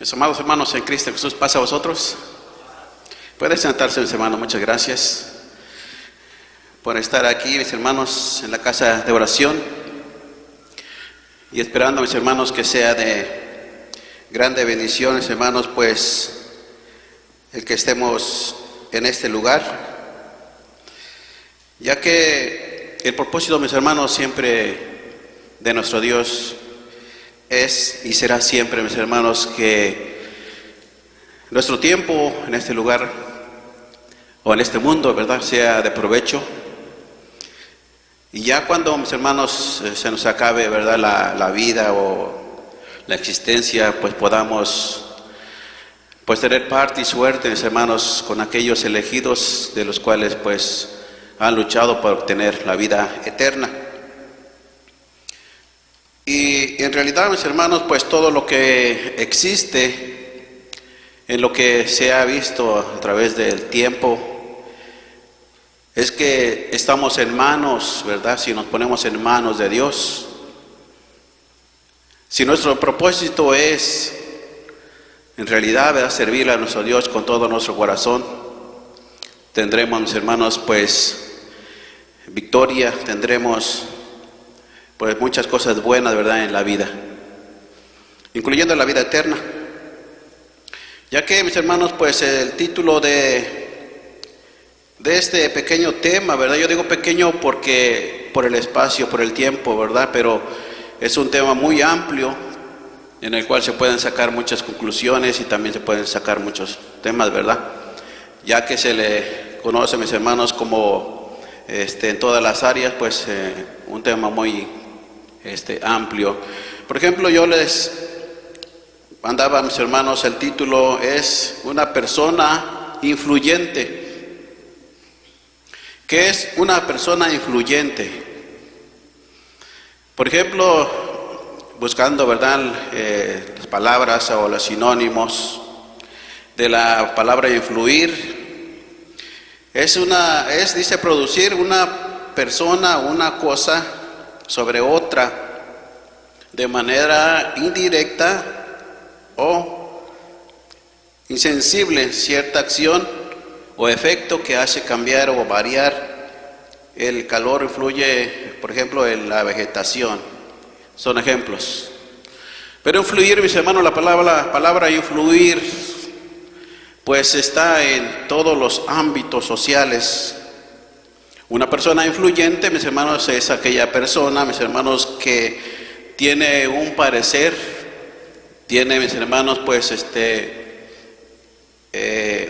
Mis amados hermanos en Cristo Jesús, pasa a vosotros. Pueden sentarse, mis hermanos. Muchas gracias por estar aquí, mis hermanos, en la casa de oración. Y esperando, mis hermanos, que sea de grande bendición, mis hermanos, pues el que estemos en este lugar. Ya que el propósito, mis hermanos, siempre de nuestro Dios es y será siempre, mis hermanos, que nuestro tiempo en este lugar o en este mundo, ¿verdad?, sea de provecho. Y ya cuando, mis hermanos, se nos acabe, ¿verdad?, la vida o la existencia, pues podamos pues tener parte y suerte, mis hermanos, con aquellos elegidos de los cuales pues han luchado por obtener la vida eterna. Y en realidad, mis hermanos, pues todo lo que existe, en lo que se ha visto a través del tiempo, es que estamos en manos, ¿verdad? Si nos ponemos en manos de Dios, si nuestro propósito es, en realidad, ¿verdad?, servirle a nuestro Dios con todo nuestro corazón, tendremos, mis hermanos, pues victoria, tendremos pues muchas cosas buenas, ¿verdad?, en la vida, incluyendo la vida eterna. Ya que, mis hermanos, pues el título de este pequeño tema, ¿verdad? Yo digo pequeño porque por el espacio, por el tiempo, ¿verdad? Pero es un tema muy amplio en el cual se pueden sacar muchas conclusiones y también se pueden sacar muchos temas, ¿verdad? Ya que se le conoce, mis hermanos, como en todas las áreas, pues un tema muy amplio. Por ejemplo, yo les mandaba a mis hermanos, el título es una persona influyente. ¿Qué es una persona influyente? Por ejemplo, buscando, ¿verdad?, las palabras o los sinónimos de la palabra influir, dice producir una persona, una cosa sobre otra de manera indirecta o insensible, cierta acción o efecto que hace cambiar o variar. El calor influye, por ejemplo, en la vegetación, son ejemplos. Pero influir, mis hermanos, la palabra influir pues está en todos los ámbitos sociales. Una persona influyente, mis hermanos, es aquella persona, mis hermanos, que tiene un parecer, tiene, mis hermanos, pues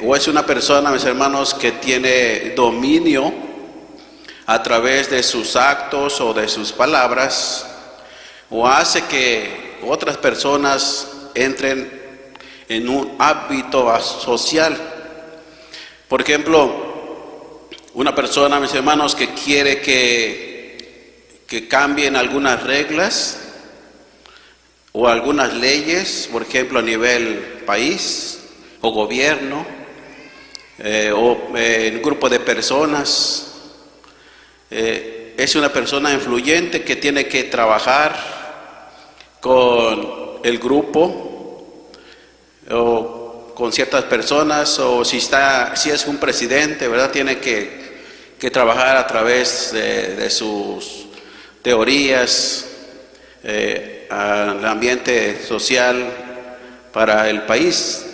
o es una persona, mis hermanos, que tiene dominio a través de sus actos o de sus palabras, o hace que otras personas entren en un ámbito social. Por ejemplo, una persona, mis hermanos, que quiere que cambien algunas reglas o algunas leyes, por ejemplo, a nivel país o gobierno, o en un grupo de personas, es una persona influyente que tiene que trabajar con el grupo o con ciertas personas, o si es un presidente, ¿verdad?, tiene que trabajar a través de sus teorías al ambiente social para el país.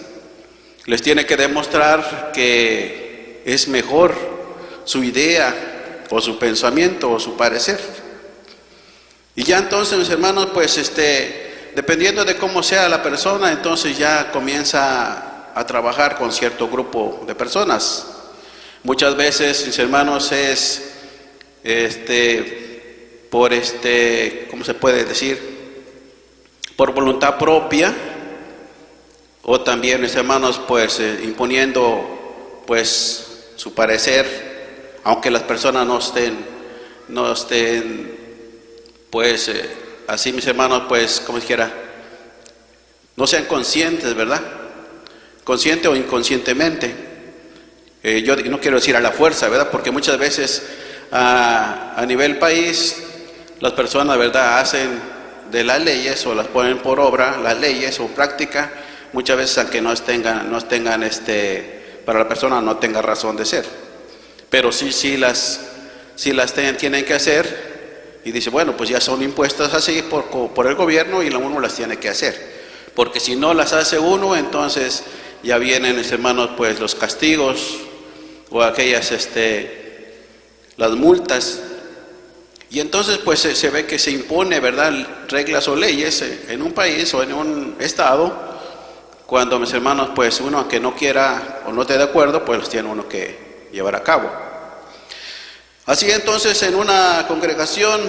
Les tiene que demostrar que es mejor su idea o su pensamiento o su parecer. Y ya entonces, mis hermanos, pues dependiendo de cómo sea la persona, entonces ya comienza a trabajar con cierto grupo de personas. Muchas veces, mis hermanos, es por ¿cómo se puede decir?, por voluntad propia, o también, mis hermanos, pues imponiendo pues su parecer, aunque las personas no estén pues así, mis hermanos, pues como dijera, no sean conscientes, ¿verdad?, consciente o inconscientemente. Yo no quiero decir a la fuerza, ¿verdad?, porque muchas veces a nivel país las personas, ¿verdad?, hacen de las leyes o las ponen por obra, las leyes o práctica, muchas veces aunque para la persona no tenga razón de ser, pero sí las tienen que hacer, y dice, bueno, pues ya son impuestas así por el gobierno y uno las tiene que hacer, porque si no las hace uno, entonces ya vienen, hermanos, pues los castigos o aquellas, las multas. Y entonces pues se ve que se impone, ¿verdad?, reglas o leyes en un país o en un estado, cuando, mis hermanos, pues uno que no quiera o no esté de acuerdo, pues los tiene uno que llevar a cabo. Así entonces, en una congregación,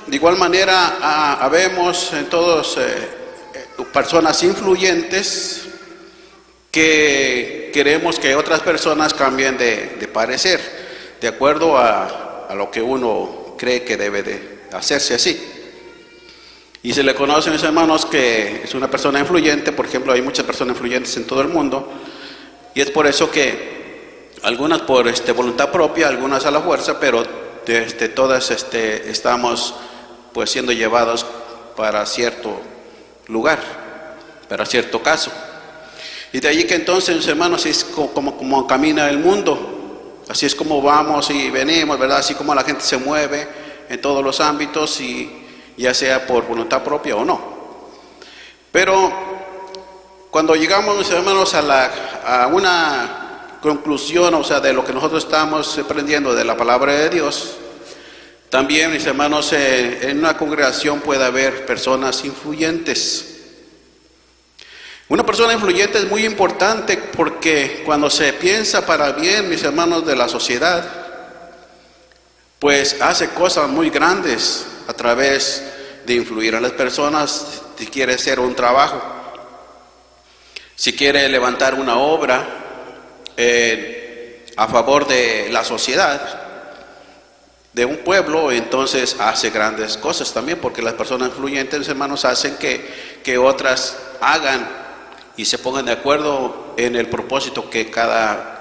de igual manera, habemos en todos personas influyentes que queremos que otras personas cambien de parecer, de acuerdo a lo que uno cree que debe de hacerse así. Y se le conoce, mis hermanos, que es una persona influyente. Por ejemplo, hay muchas personas influyentes en todo el mundo, y es por eso que algunas por voluntad propia, algunas a la fuerza, pero todas estamos pues siendo llevados para cierto lugar, para cierto caso. Y de allí que entonces, mis hermanos, es como camina el mundo, así es como vamos y venimos, ¿verdad? Así como la gente se mueve en todos los ámbitos, y ya sea por voluntad propia o no. Pero cuando llegamos, mis hermanos, a una conclusión, o sea, de lo que nosotros estamos aprendiendo de la palabra de Dios, también, mis hermanos, en una congregación puede haber personas influyentes. Una persona influyente es muy importante, porque cuando se piensa para bien, mis hermanos, de la sociedad, pues hace cosas muy grandes a través de influir a las personas. Si quiere hacer un trabajo, si quiere levantar una obra a favor de la sociedad, de un pueblo, entonces hace grandes cosas también, porque las personas influyentes, hermanos, hacen que otras hagan y se pongan de acuerdo en el propósito que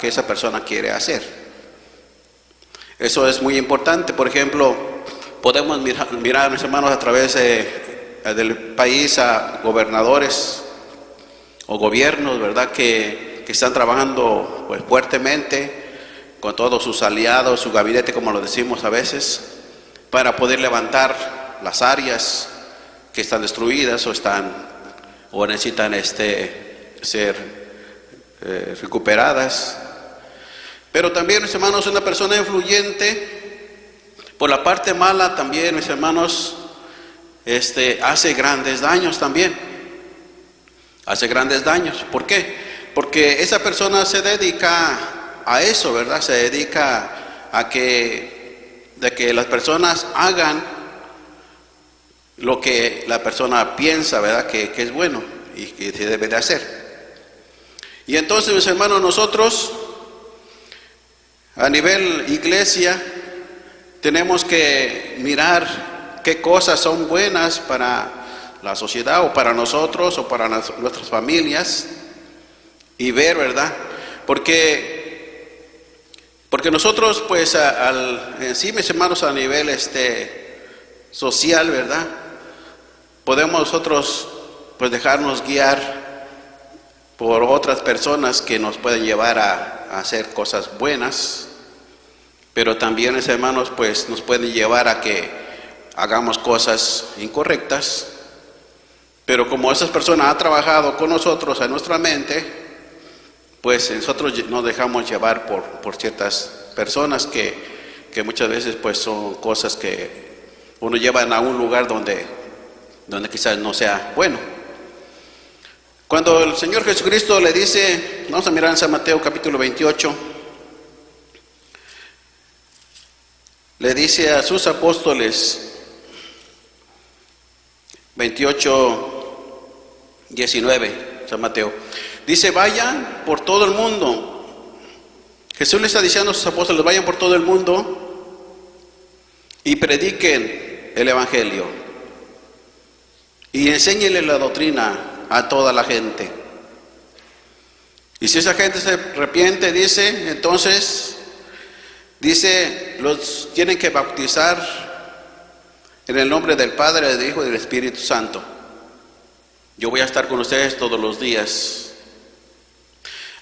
esa persona quiere hacer. Eso es muy importante. Por ejemplo, podemos mirar, mis hermanos, a través del país a gobernadores o gobiernos, ¿verdad?, que están trabajando pues fuertemente con todos sus aliados, su gabinete, como lo decimos a veces, para poder levantar las áreas que están destruidas o necesitan ser recuperadas. Pero también, mis hermanos, una persona influyente, por la parte mala también, mis hermanos, hace grandes daños también. Hace grandes daños. ¿Por qué? Porque esa persona se dedica a eso, ¿verdad? Se dedica a que las personas hagan lo que la persona piensa, ¿verdad?, que es bueno y que se debe de hacer. Y entonces, mis hermanos, nosotros a nivel iglesia tenemos que mirar qué cosas son buenas para la sociedad o para nosotros o para nuestras familias, y ver, ¿verdad? Porque nosotros, pues, en sí, mis hermanos, a nivel social, ¿verdad?, podemos nosotros pues dejarnos guiar por otras personas que nos pueden llevar a hacer cosas buenas, pero también, mis hermanos, pues nos pueden llevar a que hagamos cosas incorrectas. Pero como esas personas han trabajado con nosotros en nuestra mente, pues nosotros nos dejamos llevar por ciertas personas que muchas veces pues son cosas que uno llevan a un lugar donde quizás no sea bueno. Cuando el Señor Jesucristo le dice, vamos a mirar en San Mateo capítulo 28, le dice a sus apóstoles, 28:19, San Mateo, dice, vayan por todo el mundo. Jesús le está diciendo a sus apóstoles, vayan por todo el mundo y prediquen el evangelio y enséñenle la doctrina a toda la gente. Y si esa gente se arrepiente, dice, entonces, dice, los tienen que bautizar en el nombre del Padre, del Hijo y del Espíritu Santo. Yo voy a estar con ustedes todos los días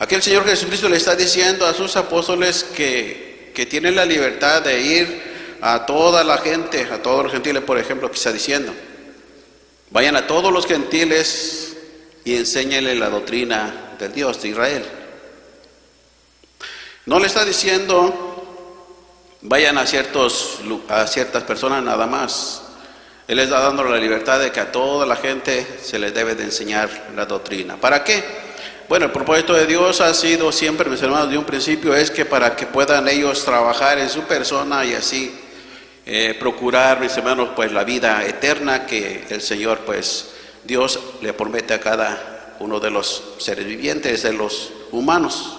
Aquí el Señor Jesucristo le está diciendo a sus apóstoles que tienen la libertad de ir a toda la gente, a todos los gentiles, por ejemplo, que está diciendo. Vayan a todos los gentiles y enséñenle la doctrina del Dios de Israel. No le está diciendo vayan a ciertas personas nada más. Él les está dando la libertad de que a toda la gente se les debe de enseñar la doctrina. ¿Para qué? Bueno, el propósito de Dios ha sido siempre, mis hermanos, de un principio, es que para que puedan ellos trabajar en su persona y así procurar, mis hermanos, pues la vida eterna que el Señor, pues Dios le promete a cada uno de los seres vivientes, de los humanos.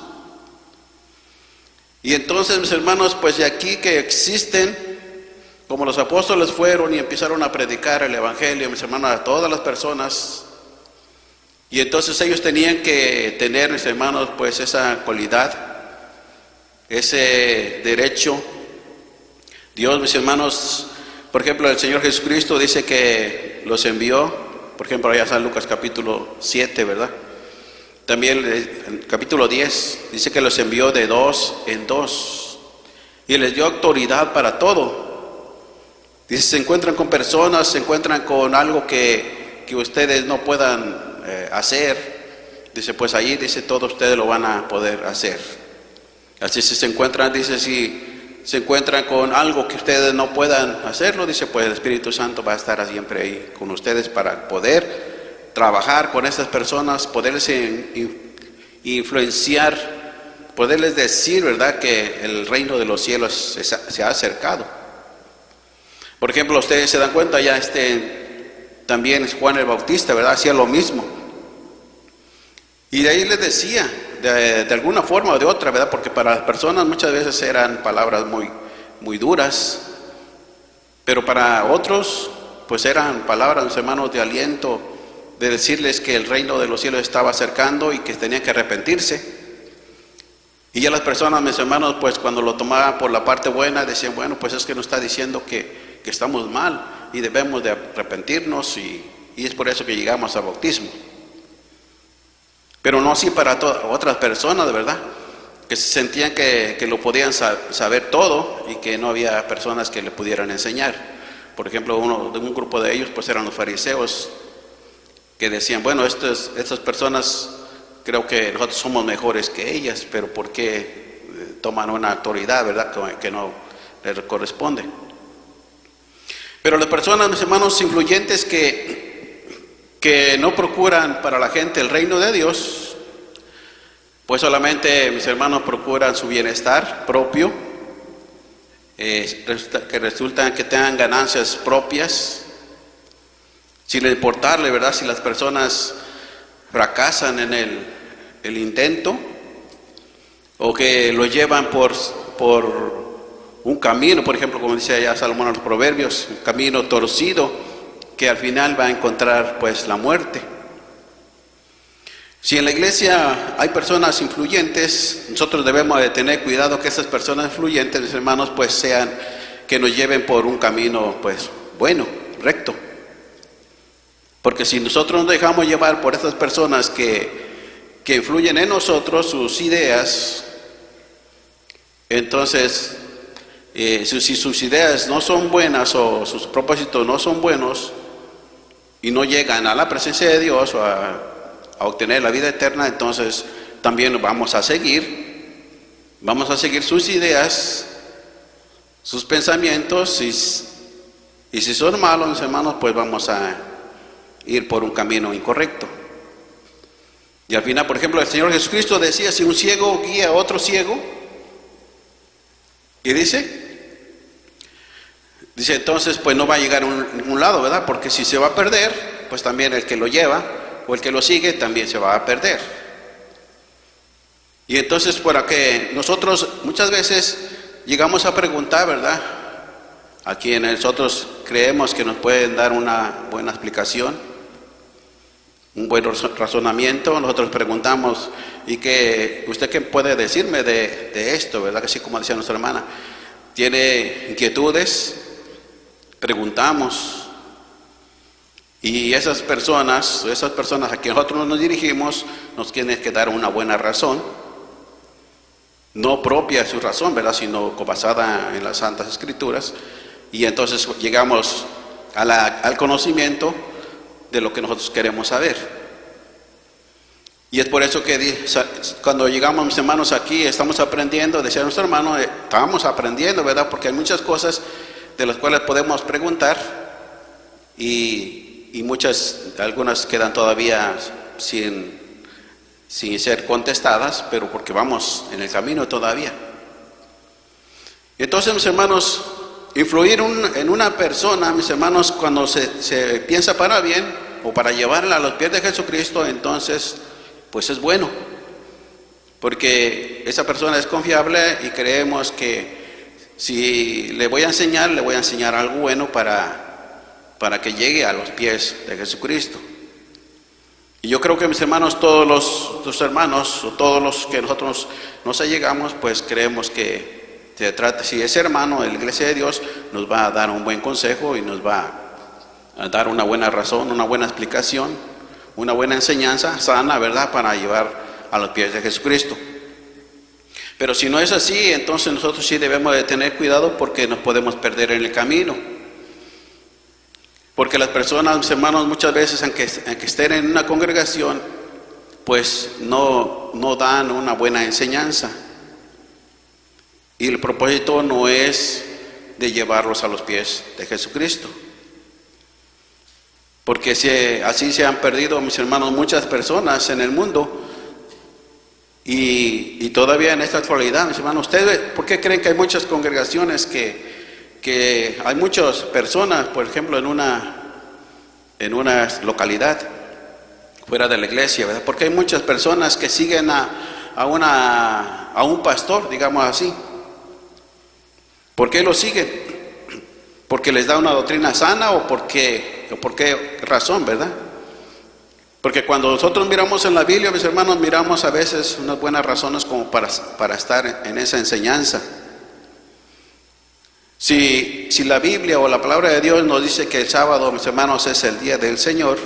Y entonces, mis hermanos, pues de aquí que existen, como los apóstoles fueron y empezaron a predicar el evangelio, mis hermanos, a todas las personas, y entonces ellos tenían que tener, mis hermanos, pues esa cualidad, ese derecho. Dios, mis hermanos, por ejemplo, el Señor Jesucristo dice que los envió, por ejemplo, allá San Lucas capítulo 7, ¿verdad? También en capítulo 10 dice que los envió de 2 en 2 y les dio autoridad para todo. Dice, se encuentran con personas, se encuentran con algo que ustedes no puedan hacer. Dice, pues allí, dice, todos ustedes lo van a poder hacer. Así si se encuentran, dice, si se encuentran con algo que ustedes no puedan hacerlo, dice, pues el Espíritu Santo va a estar siempre ahí con ustedes para poder trabajar con estas personas, poderles influenciar, poderles decir, ¿verdad?, que el reino de los cielos se ha acercado. Por ejemplo, ustedes se dan cuenta, ya también Juan el Bautista, ¿verdad?, hacía lo mismo. Y de ahí les decía, de alguna forma o de otra, ¿verdad?, porque para las personas muchas veces eran palabras muy, muy duras, pero para otros, pues eran palabras, mis hermanos, de aliento, de decirles que el reino de los cielos estaba acercando y que tenían que arrepentirse. Y ya las personas, mis hermanos, pues cuando lo tomaban por la parte buena, decían, bueno, pues es que nos está diciendo que estamos mal y debemos de arrepentirnos y es por eso que llegamos al bautismo. Pero no así para otras personas, de verdad, que se sentían que lo podían saber todo y que no había personas que le pudieran enseñar. Por ejemplo, un grupo de ellos pues eran los fariseos, que decían, bueno, estas personas creo que nosotros somos mejores que ellas, pero ¿por qué toman una autoridad, verdad, que no les corresponde? Pero las personas, mis hermanos, influyentes que no procuran para la gente el reino de Dios, pues solamente, mis hermanos, procuran su bienestar propio, que resultan que tengan ganancias propias, sin importarle, ¿verdad?, si las personas fracasan en el intento o que lo llevan por un camino, por ejemplo, como dice allá Salomón en los Proverbios, un camino torcido que al final va a encontrar pues la muerte. Si en la iglesia hay personas influyentes, nosotros debemos de tener cuidado que esas personas influyentes, mis hermanos, pues sean, que nos lleven por un camino pues bueno, recto. Porque si nosotros nos dejamos llevar por estas personas que influyen en nosotros, sus ideas, entonces, si sus ideas no son buenas o sus propósitos no son buenos y no llegan a la presencia de Dios o a obtener la vida eterna, entonces también vamos a seguir sus ideas, sus pensamientos, y si son malos, mis hermanos, pues vamos a ir por un camino incorrecto. Y al final, por ejemplo, el Señor Jesucristo decía, si un ciego guía a otro ciego, y dice entonces pues no va a llegar a ningún lado, ¿verdad? Porque si se va a perder, pues también el que lo lleva o el que lo sigue también se va a perder. Y entonces, para que nosotros muchas veces llegamos a preguntar, ¿verdad?, a quienes nosotros creemos que nos pueden dar una buena explicación, un buen razonamiento, nosotros preguntamos, ¿y usted qué puede decirme de esto, verdad? Que así como decía nuestra hermana, ¿tiene inquietudes? Preguntamos. Y esas personas a quienes nosotros nos dirigimos, nos tienen que dar una buena razón, no propia de su razón, ¿verdad?, sino basada en las Santas Escrituras, y entonces llegamos al conocimiento de lo que nosotros queremos saber. Y es por eso que cuando llegamos, mis hermanos, aquí estamos aprendiendo, decía nuestro hermano, estamos aprendiendo, ¿verdad?, porque hay muchas cosas de las cuales podemos preguntar y algunas quedan todavía sin ser contestadas, pero porque vamos en el camino todavía. Entonces, mis hermanos, influir en una persona, mis hermanos, cuando se piensa para bien o para llevarla a los pies de Jesucristo, entonces pues es bueno, porque esa persona es confiable y creemos que si le voy a enseñar algo bueno para que llegue a los pies de Jesucristo. Y yo creo que, mis hermanos, todos los hermanos, o todos los que nosotros nos allegamos, pues creemos que si es hermano de la Iglesia de Dios, nos va a dar un buen consejo y nos va a dar una buena razón, una buena explicación, una buena enseñanza sana, ¿verdad?, para llevar a los pies de Jesucristo. Pero si no es así, entonces nosotros sí debemos de tener cuidado, porque nos podemos perder en el camino. Porque las personas, mis hermanos, muchas veces, aunque estén en una congregación, pues no dan una buena enseñanza. Y el propósito no es de llevarlos a los pies de Jesucristo. Porque así se han perdido, mis hermanos, muchas personas en el mundo. Y todavía en esta actualidad, mis hermanos, ¿ustedes por qué creen que hay muchas congregaciones que hay muchas personas, por ejemplo, en una localidad fuera de la iglesia, ¿verdad? Porque hay muchas personas que siguen a un pastor, digamos así. ¿Por qué lo siguen? ¿Porque les da una doctrina sana o por qué razón, verdad? Porque cuando nosotros miramos en la Biblia, mis hermanos, miramos a veces unas buenas razones como para estar en esa enseñanza. Si la Biblia o la palabra de Dios nos dice que el sábado, mis hermanos, es el día del Señor,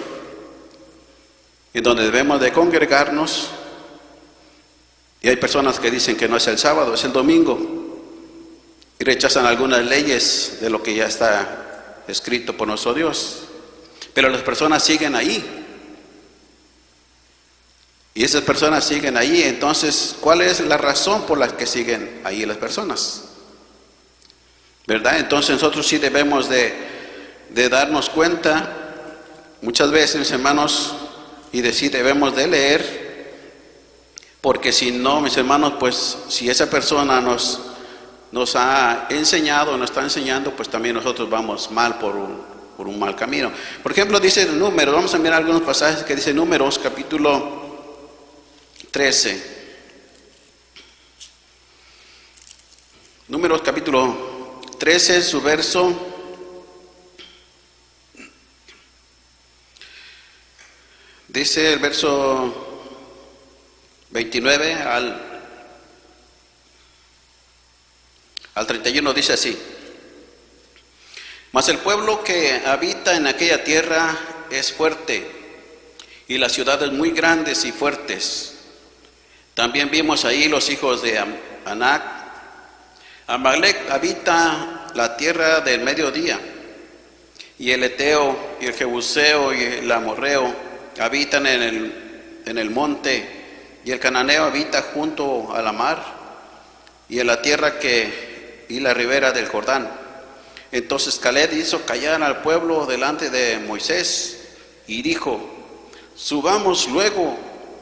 en donde debemos de congregarnos, y hay personas que dicen que no es el sábado, es el domingo, y rechazan algunas leyes de lo que ya está escrito por nuestro Dios, pero las personas siguen ahí. Y esas personas siguen ahí. Entonces, ¿cuál es la razón por la que siguen ahí las personas? ¿Verdad? Entonces nosotros sí debemos de darnos cuenta muchas veces, mis hermanos, y decir, debemos de leer, porque si no, mis hermanos, pues si esa persona nos ha enseñado, nos está enseñando, pues también nosotros vamos mal por un mal camino. Por ejemplo, dice Números, vamos a mirar algunos pasajes que dice Números, capítulo 13. Números capítulo 13, su verso dice, el verso 29 al 31 dice así: Mas el pueblo que habita en aquella tierra es fuerte, y las ciudades muy grandes y fuertes. También vimos ahí los hijos de Anac. Amalec habita la tierra del mediodía, y el Eteo, y el Jebuseo, y el Amorreo habitan en el monte, y el Cananeo habita junto a la mar, y en la tierra y la ribera del Jordán. Entonces Caleb hizo callar al pueblo delante de Moisés, y dijo: Subamos luego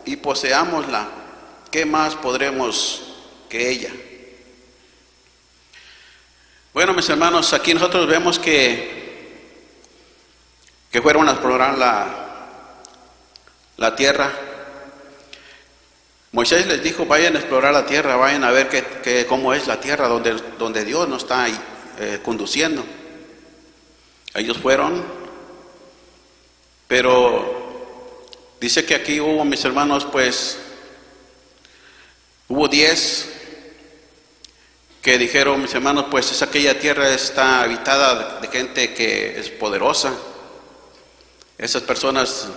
y poseámosla, ¿qué más podremos que ella? Bueno, mis hermanos, aquí nosotros vemos que fueron a explorar la tierra. Moisés les dijo: vayan a explorar la tierra, vayan a ver cómo es la tierra donde Dios nos está conduciendo. Ellos fueron, pero dice que aquí hubo, mis hermanos, pues hubo 10 que dijeron, mis hermanos, pues aquella tierra está habitada de gente que es poderosa. Esas personas,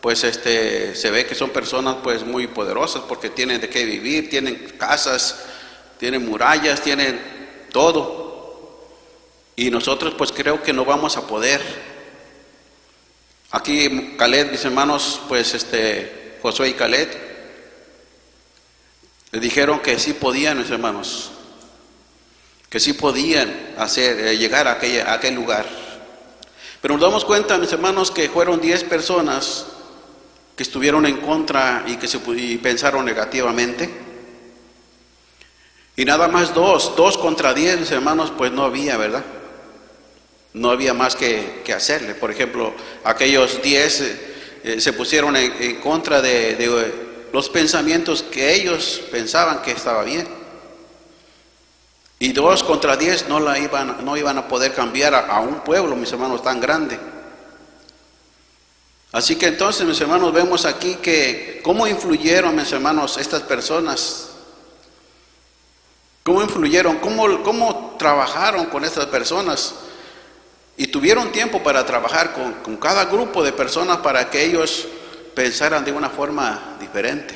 pues se ve que son personas pues muy poderosas porque tienen de qué vivir, tienen casas, tienen murallas, tienen todo. Y nosotros pues creo que no vamos a poder. Aquí Caleb, mis hermanos, pues Josué y Caleb, le dijeron que sí podían, mis hermanos, que sí podían llegar a aquel lugar. Pero nos damos cuenta, mis hermanos, que fueron 10 personas que estuvieron en contra y pensaron negativamente. Y nada más 2 contra 10, mis hermanos, pues no había, ¿verdad? No había más que hacerle. Por ejemplo, aquellos 10 se pusieron en contra de los pensamientos que ellos pensaban que estaba bien. Y 2 contra 10 no iban a poder cambiar a un pueblo, mis hermanos, tan grande. Así que entonces, mis hermanos, vemos aquí que cómo influyeron, mis hermanos, estas personas. Cómo influyeron, cómo trabajaron con estas personas. Y tuvieron tiempo para trabajar con cada grupo de personas para que ellos pensaran de una forma diferente.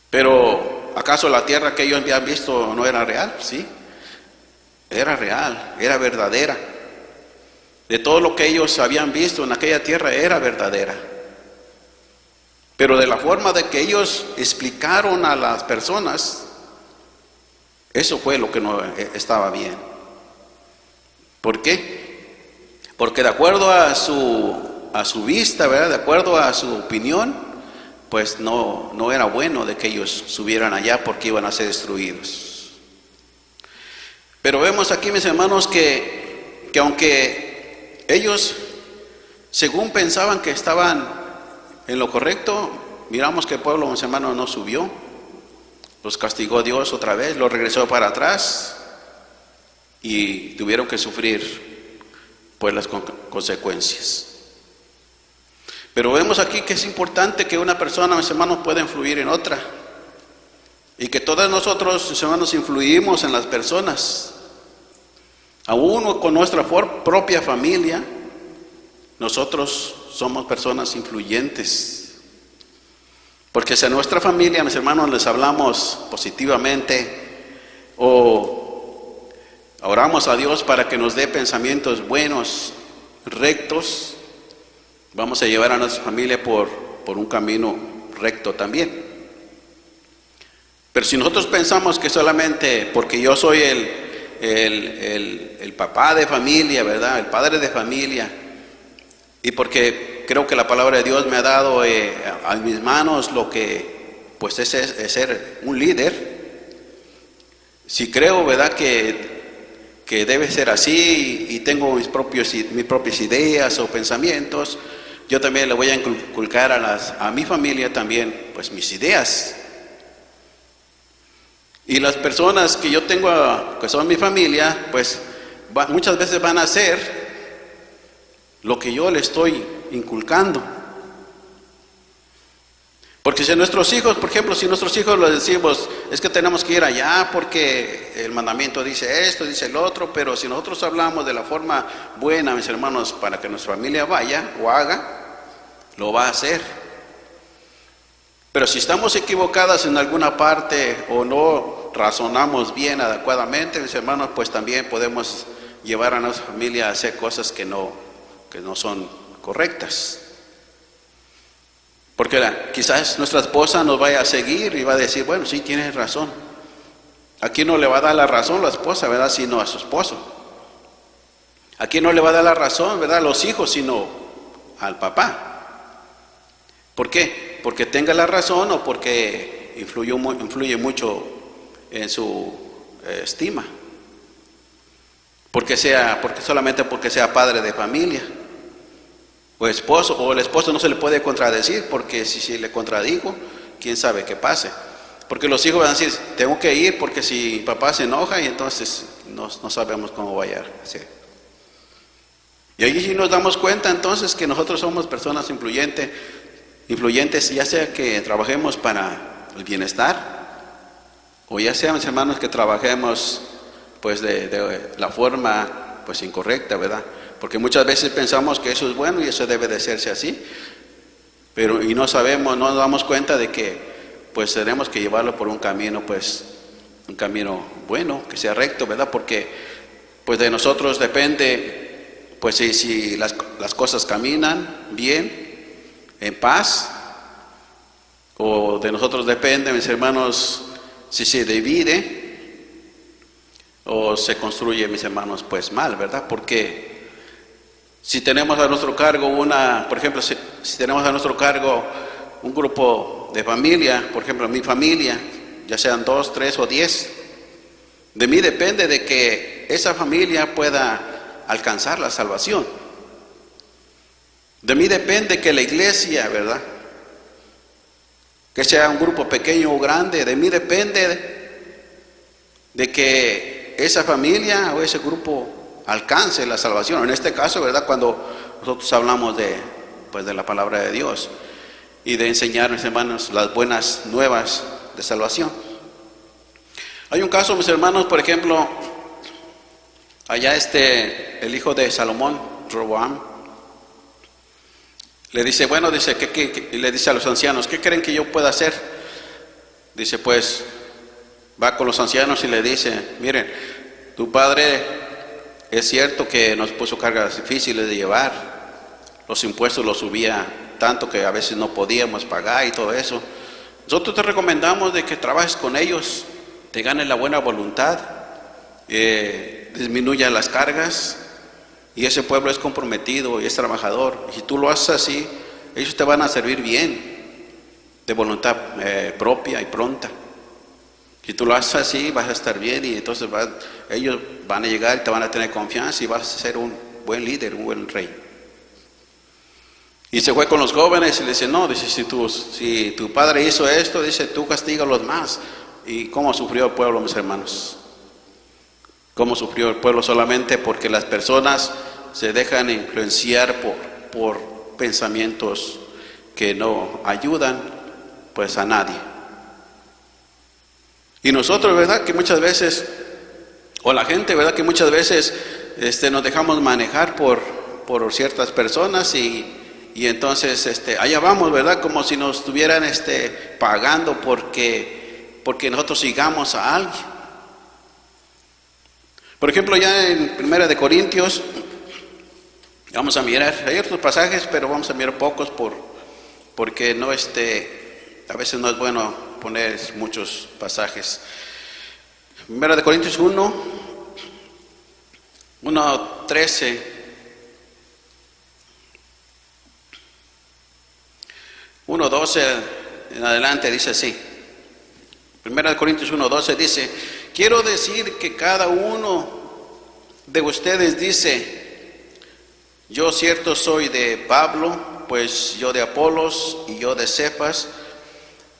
Pero, ¿acaso la tierra que ellos habían visto no era real? Sí, era real, era verdadera. De todo lo que ellos habían visto en aquella tierra era verdadera. Pero de la forma de que ellos explicaron a las personas, eso fue lo que no estaba bien. ¿Por qué? Porque de acuerdo a su vista, ¿verdad? De acuerdo a su opinión, pues no era bueno de que ellos subieran allá porque iban a ser destruidos. Pero vemos aquí, mis hermanos, que aunque ellos, según pensaban que estaban en lo correcto, miramos que el pueblo, mis hermanos, no subió. Los castigó Dios otra vez, los regresó para atrás y tuvieron que sufrir pues las consecuencias. Pero vemos aquí que es importante que una persona, mis hermanos, pueda influir en otra. Y que todos nosotros, mis hermanos, influimos en las personas. Aún con nuestra propia familia, nosotros somos personas influyentes. Porque si a nuestra familia, mis hermanos, les hablamos positivamente o oramos a Dios para que nos dé pensamientos buenos, rectos, vamos a llevar a nuestra familia por un camino recto también. Pero si nosotros pensamos que solamente porque yo soy el papá de familia, ¿verdad? El padre de familia, y porque creo que la palabra de Dios me ha dado a mis manos lo que pues es ser un líder, si creo, ¿verdad? Que debe ser así y tengo mis propias ideas o pensamientos, yo también le voy a inculcar a mi familia también pues mis ideas. Y las personas que yo tengo, que son mi familia, pues muchas veces van a hacer lo que yo le estoy inculcando. Porque si nuestros hijos, por ejemplo, si nuestros hijos les decimos, es que tenemos que ir allá porque el mandamiento dice esto, dice el otro, pero si nosotros hablamos de la forma buena, mis hermanos, para que nuestra familia vaya o haga, lo va a hacer. Pero si estamos equivocadas en alguna parte o no razonamos bien adecuadamente, mis hermanos, pues también podemos llevar a nuestra familia a hacer cosas que no son correctas. Porque quizás nuestra esposa nos vaya a seguir y va a decir, bueno, sí, tienes razón. Aquí no le va a dar la razón la esposa, ¿verdad? Sino a su esposo. Aquí no le va a dar la razón, ¿verdad? A los hijos, sino al papá. ¿Por qué? Porque tenga la razón o porque influye mucho en su estima. Solamente porque sea padre de familia. O esposo, o el esposo no se le puede contradecir, porque si le contradigo, quién sabe qué pase. Porque los hijos van a decir, tengo que ir porque si papá se enoja y entonces no sabemos cómo vaya a ser. Y ahí sí nos damos cuenta entonces que nosotros somos personas influyentes, ya sea que trabajemos para el bienestar, o ya sea, mis hermanos, que trabajemos pues de la forma pues incorrecta, ¿verdad? Porque muchas veces pensamos que eso es bueno y eso debe de hacerse así, pero y no sabemos, no nos damos cuenta de que pues tenemos que llevarlo por un camino, pues un camino bueno, que sea recto, ¿verdad? Porque pues de nosotros depende, pues si las cosas caminan bien, en paz, o de nosotros depende, mis hermanos, si se divide o se construye, mis hermanos, pues mal, ¿verdad? Porque si tenemos a nuestro cargo por ejemplo, si tenemos a nuestro cargo un grupo de familia, por ejemplo, mi familia, ya sean 2, 3 o 10, de mí depende de que esa familia pueda alcanzar la salvación. De mí depende que la iglesia, ¿verdad?, que sea un grupo pequeño o grande, de mí depende de que esa familia o ese grupo alcance la salvación. En este caso, ¿verdad?, cuando nosotros hablamos de la palabra de Dios y de enseñar, mis hermanos, las buenas nuevas de salvación. Hay un caso, mis hermanos, por ejemplo, allá el hijo de Salomón, Roboam, le dice, bueno, dice, le dice a los ancianos, ¿qué creen que yo pueda hacer? Dice, pues, va con los ancianos y le dice, miren, tu padre es cierto que nos puso cargas difíciles de llevar, los impuestos los subía tanto que a veces no podíamos pagar y todo eso. Nosotros te recomendamos de que trabajes con ellos, te ganes la buena voluntad, disminuya las cargas, y ese pueblo es comprometido y es trabajador. Y si tú lo haces así, ellos te van a servir bien, de voluntad propia y pronta. Si tú lo haces así, vas a estar bien y entonces ellos van a llegar y te van a tener confianza y vas a ser un buen líder, un buen rey. Y se fue con los jóvenes y le dice, no, dice, si tu padre hizo esto, dice, tú castígalos más. ¿Y cómo sufrió el pueblo, mis hermanos? ¿Cómo sufrió el pueblo? Solamente porque las personas se dejan influenciar por pensamientos que no ayudan pues a nadie. Y nosotros, ¿verdad?, que muchas veces, o la gente, ¿verdad?, que muchas veces nos dejamos manejar por ciertas personas y entonces allá vamos, ¿verdad?, como si nos estuvieran pagando porque nosotros sigamos a alguien. Por ejemplo, ya en 1 de Corintios, vamos a mirar, hay otros pasajes, pero vamos a mirar pocos porque no a veces no es bueno poner muchos pasajes. 1 de Corintios 1:13. Uno 12 en adelante dice así. 1 de Corintios 1:12 dice, quiero decir que cada uno de ustedes dice, yo cierto soy de Pablo, pues yo de Apolos, y yo de Cefas,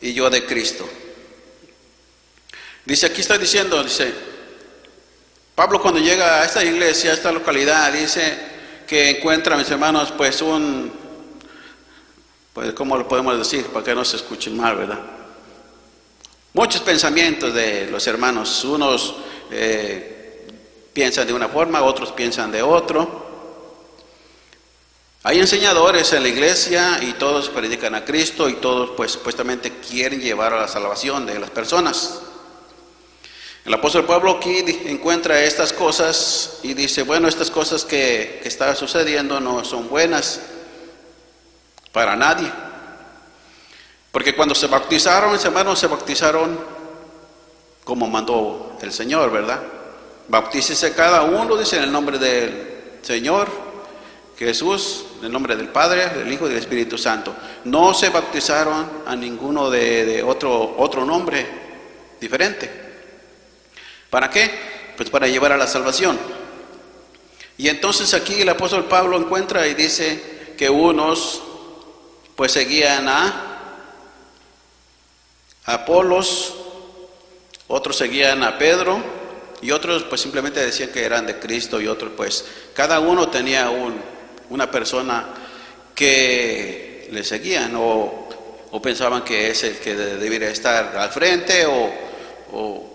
y yo de Cristo. Dice, aquí está diciendo, dice, Pablo cuando llega a esta iglesia, a esta localidad, dice que encuentra, mis hermanos, pues ¿cómo lo podemos decir? Para que no se escuche mal, ¿verdad? Muchos pensamientos de los hermanos, unos piensan de una forma, otros piensan de otro. Hay enseñadores en la iglesia y todos predican a Cristo y todos pues supuestamente quieren llevar a la salvación de las personas. El apóstol Pablo aquí encuentra estas cosas y dice, bueno, estas cosas que están sucediendo no son buenas para nadie. Porque cuando se bautizaron, mis hermanos, se bautizaron como mandó el Señor, ¿verdad? Bautícese cada uno, dice, en el nombre del Señor Jesús, en el nombre del Padre, del Hijo y del Espíritu Santo. No se bautizaron a ninguno de otro nombre diferente. ¿Para qué? Pues para llevar a la salvación. Y entonces aquí el apóstol Pablo encuentra y dice que unos pues seguían a Apolos, otros seguían a Pedro y otros pues simplemente decían que eran de Cristo y otros pues cada uno tenía una persona que le seguían o pensaban que es el que debería estar al frente o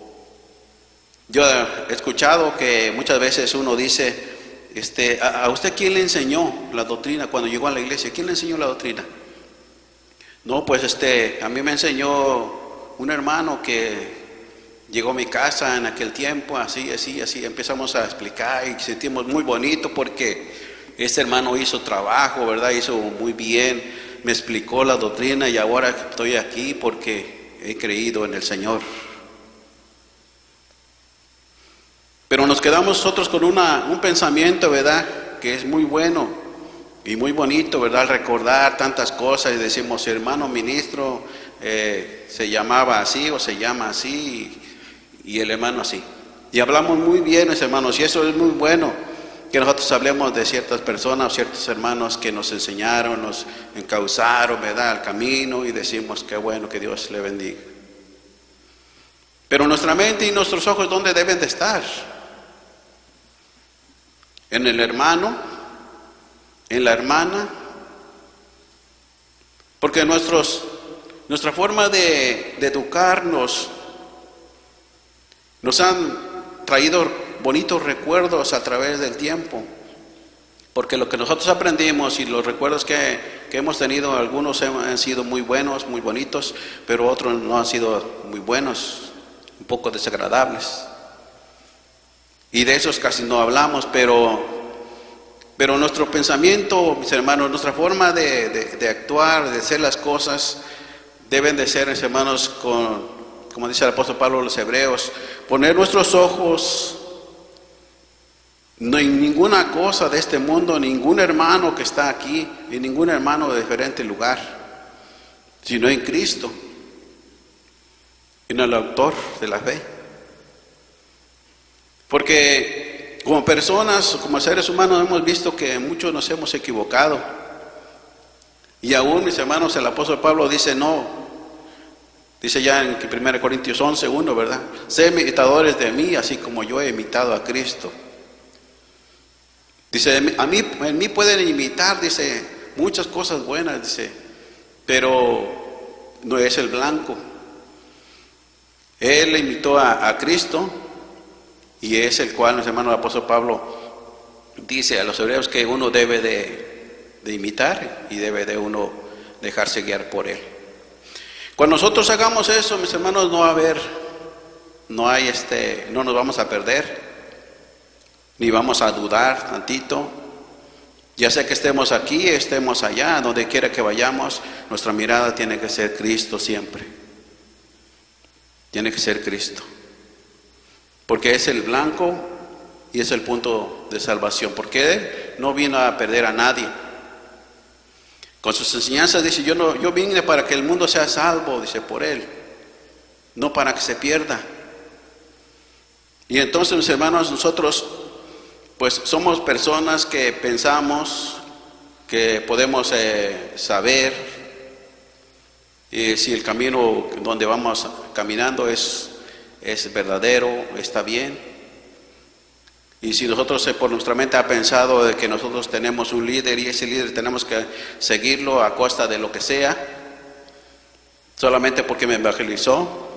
yo he escuchado que muchas veces uno dice ¿A usted quién le enseñó la doctrina cuando llegó a la iglesia? ¿Quién le enseñó la doctrina? No, pues a mí me enseñó un hermano que llegó a mi casa en aquel tiempo, así, empezamos a explicar y sentimos muy bonito porque este hermano hizo trabajo, ¿verdad? Hizo muy bien, me explicó la doctrina y ahora estoy aquí porque he creído en el Señor. Pero nos quedamos nosotros con un pensamiento, ¿verdad? Que es muy bueno y muy bonito, ¿verdad? Al recordar tantas cosas y decimos, hermano ministro, se llamaba así o se llama así y el hermano así. Y hablamos muy bien, hermanos, y eso es muy bueno, que nosotros hablemos de ciertas personas, ciertos hermanos que nos enseñaron, nos encauzaron, ¿verdad? Al camino y decimos, qué bueno, que Dios le bendiga. Pero nuestra mente y nuestros ojos, ¿dónde deben de estar? En el hermano, en la hermana, porque nuestra forma de educarnos nos han traído bonitos recuerdos a través del tiempo, porque lo que nosotros aprendimos y los recuerdos que hemos tenido, algunos han sido muy buenos, muy bonitos, pero otros no han sido muy buenos, un poco desagradables. Y de esos casi no hablamos, pero nuestro pensamiento, mis hermanos, nuestra forma de actuar, de hacer las cosas, deben de ser, mis hermanos, como dice el apóstol Pablo a los Hebreos, poner nuestros ojos no en ninguna cosa de este mundo, ningún hermano que está aquí, y ningún hermano de diferente lugar, sino en Cristo, en el autor de la fe. Porque como personas, como seres humanos, hemos visto que muchos nos hemos equivocado. Y aún, mis hermanos, el apóstol Pablo dice, no, dice ya en 1 Corintios 11:1, ¿verdad? Sé imitadores de mí, así como yo he imitado a Cristo. Dice, en mí pueden imitar, dice, muchas cosas buenas, dice, pero no es el blanco. Él imitó a Cristo. Y es el cual, hermano, el apóstol Pablo dice a los hebreos que uno debe de imitar y debe de uno dejarse guiar por él. Cuando nosotros hagamos eso, mis hermanos, no nos vamos a perder, ni vamos a dudar tantito. Ya sea que estemos aquí, estemos allá, donde quiera que vayamos, nuestra mirada tiene que ser Cristo siempre. Tiene que ser Cristo. Porque es el blanco y es el punto de salvación. Porque Él no vino a perder a nadie. Con sus enseñanzas dice, yo vine para que el mundo sea salvo, dice, por Él. No para que se pierda. Y entonces, mis hermanos, nosotros pues somos personas que pensamos que podemos saber si el camino donde vamos caminando es verdadero, está bien. Y si nosotros por nuestra mente ha pensado de que nosotros tenemos un líder y ese líder tenemos que seguirlo a costa de lo que sea, solamente porque me evangelizó,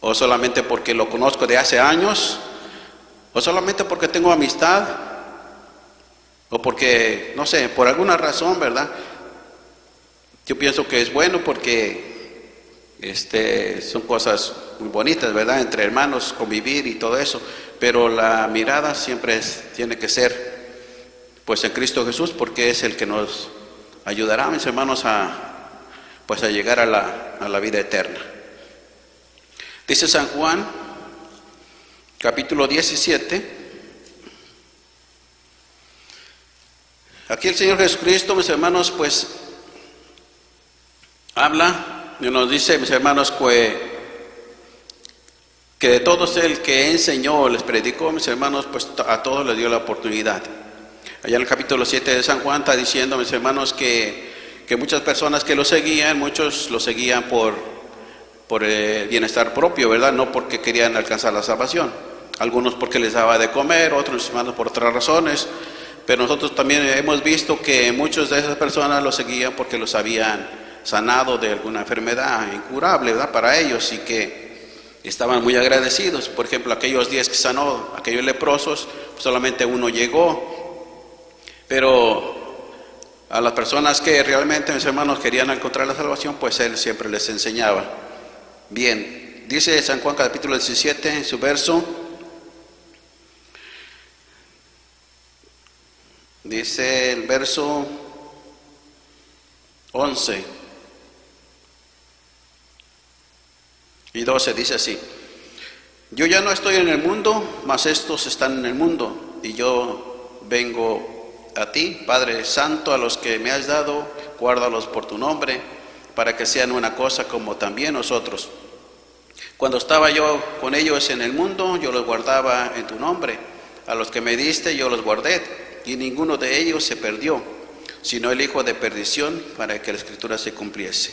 o solamente porque lo conozco de hace años, o solamente porque tengo amistad, o porque, no sé, por alguna razón, ¿verdad? Yo pienso que es bueno porque son cosas muy bonitas, ¿verdad? Entre hermanos, convivir y todo eso, pero la mirada siempre tiene que ser pues en Cristo Jesús, porque es el que nos ayudará, mis hermanos, a llegar a la vida eterna. Dice San Juan, capítulo 17. Aquí el Señor Jesucristo, mis hermanos, pues habla y nos dice, mis hermanos, que de todos el que enseñó, les predicó, mis hermanos, pues a todos les dio la oportunidad. Allá en el capítulo 7 de San Juan está diciendo, mis hermanos, que muchas personas que lo seguían, muchos lo seguían por bienestar propio, ¿verdad? No porque querían alcanzar la salvación. Algunos porque les daba de comer, otros, hermanos, por otras razones. Pero nosotros también hemos visto que muchas de esas personas lo seguían porque los habían sanado de alguna enfermedad incurable, ¿verdad? Para ellos, y que estaban muy agradecidos. Por ejemplo, aquellos 10 que sanó, aquellos leprosos, solamente uno llegó. Pero a las personas que realmente, mis hermanos, querían encontrar la salvación, pues él siempre les enseñaba. Bien, dice San Juan capítulo 17 en su verso, dice el verso 11 y 12, dice así: yo ya no estoy en el mundo, mas estos están en el mundo, y yo vengo a ti, Padre Santo, a los que me has dado, guárdalos por tu nombre, para que sean una cosa como también nosotros. Cuando estaba yo con ellos en el mundo, yo los guardaba en tu nombre. A los que me diste, yo los guardé, y ninguno de ellos se perdió, sino el hijo de perdición, para que la escritura se cumpliese.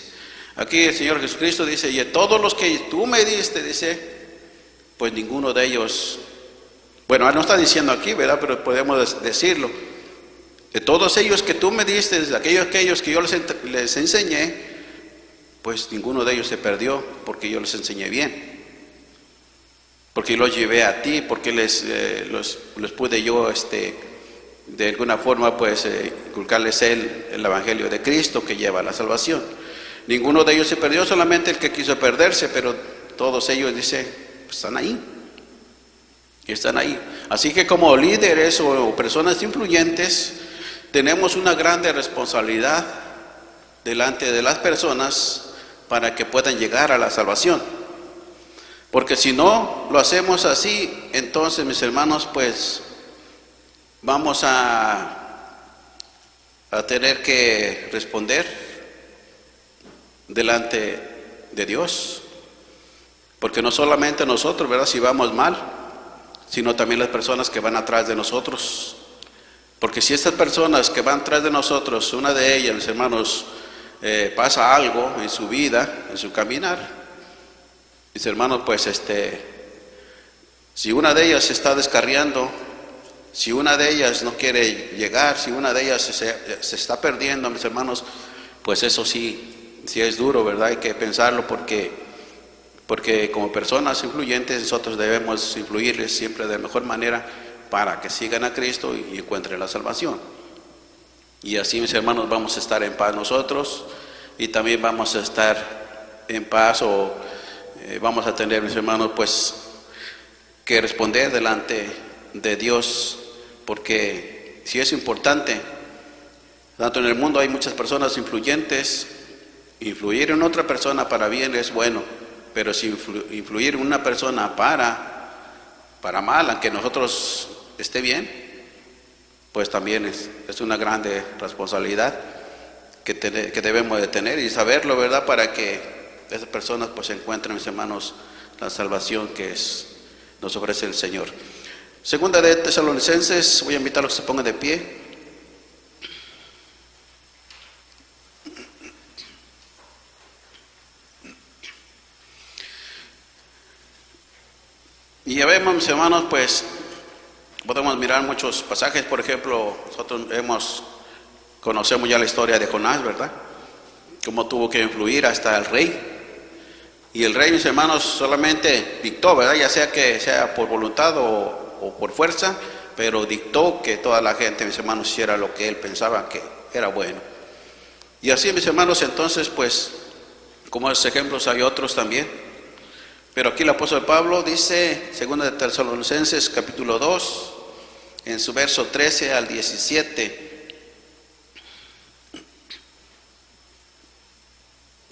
Aquí el Señor Jesucristo dice, y a todos los que tú me diste, dice, pues ninguno de ellos, bueno, no está diciendo aquí, ¿verdad? Pero podemos decirlo, de todos ellos que tú me diste, aquellos que yo les enseñé, pues ninguno de ellos se perdió, porque yo les enseñé bien, porque los llevé a ti, porque les pude yo, de alguna forma, pues, inculcarles el evangelio de Cristo que lleva a la salvación. Ninguno de ellos se perdió, solamente el que quiso perderse, pero todos ellos, dice, pues, están ahí. Están ahí. Así que como líderes o personas influyentes, tenemos una grande responsabilidad delante de las personas para que puedan llegar a la salvación. Porque si no lo hacemos así, entonces, mis hermanos, pues vamos a tener que responder delante de Dios. Porque no solamente nosotros, ¿verdad?, si vamos mal, sino también las personas que van atrás de nosotros. Porque si estas personas que van atrás de nosotros, una de ellas, mis hermanos, pasa algo en su vida, en su caminar, mis hermanos, pues si una de ellas se está descarriando, si una de ellas no quiere llegar, si una de ellas se está perdiendo, mis hermanos, pues eso sí es duro, ¿verdad? Hay que pensarlo porque como personas influyentes nosotros debemos influirles siempre de la mejor manera para que sigan a Cristo y encuentren la salvación. Y así, mis hermanos, vamos a estar en paz nosotros, y también vamos a estar en paz vamos a tener, mis hermanos, pues que responder delante de Dios, porque si es importante, tanto en el mundo hay muchas personas influyentes. Influir en otra persona para bien es bueno, pero si influir en una persona para mal, aunque nosotros esté bien, pues también es una grande responsabilidad que debemos de tener y saberlo, ¿verdad? Para que esas personas pues encuentren, mis hermanos, la salvación que nos ofrece el Señor. Segunda de Tesalonicenses, voy a invitarlos a que se pongan de pie. Y ya vemos, mis hermanos, pues podemos mirar muchos pasajes. Por ejemplo, nosotros conocemos ya la historia de Jonás, ¿verdad? Cómo tuvo que influir hasta el rey. Y el rey, mis hermanos, solamente dictó, ¿verdad? Ya sea que sea por voluntad o por fuerza, pero dictó que toda la gente, mis hermanos, hiciera lo que él pensaba que era bueno. Y así, mis hermanos, entonces, pues, como esos ejemplos hay otros también. Pero aquí el apóstol Pablo dice, 2 de Tesalonicenses capítulo 2, en su verso 13 al 17.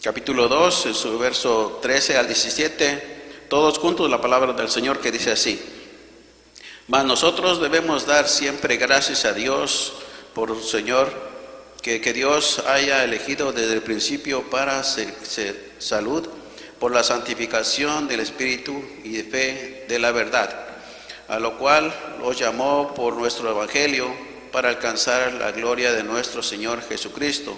Capítulo 2, en su verso 13 al 17, todos juntos la palabra del Señor, que dice así: mas nosotros debemos dar siempre gracias a Dios por el Señor, que Dios haya elegido desde el principio para salud, por la santificación del Espíritu y de fe de la verdad, a lo cual los llamó por nuestro Evangelio para alcanzar la gloria de nuestro Señor Jesucristo.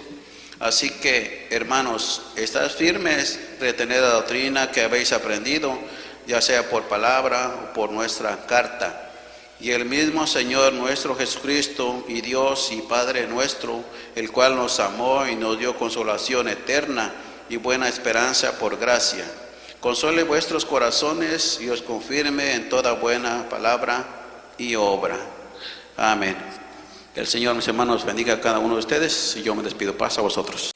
Así que, hermanos, estad firmes, retened la doctrina que habéis aprendido, ya sea por palabra o por nuestra carta. Y el mismo Señor nuestro Jesucristo, y Dios y Padre nuestro, el cual nos amó y nos dio consolación eterna y buena esperanza por gracia, console vuestros corazones y os confirme en toda buena palabra y obra. Amén. Que el Señor, mis hermanos, bendiga a cada uno de ustedes y yo me despido. Paz a vosotros.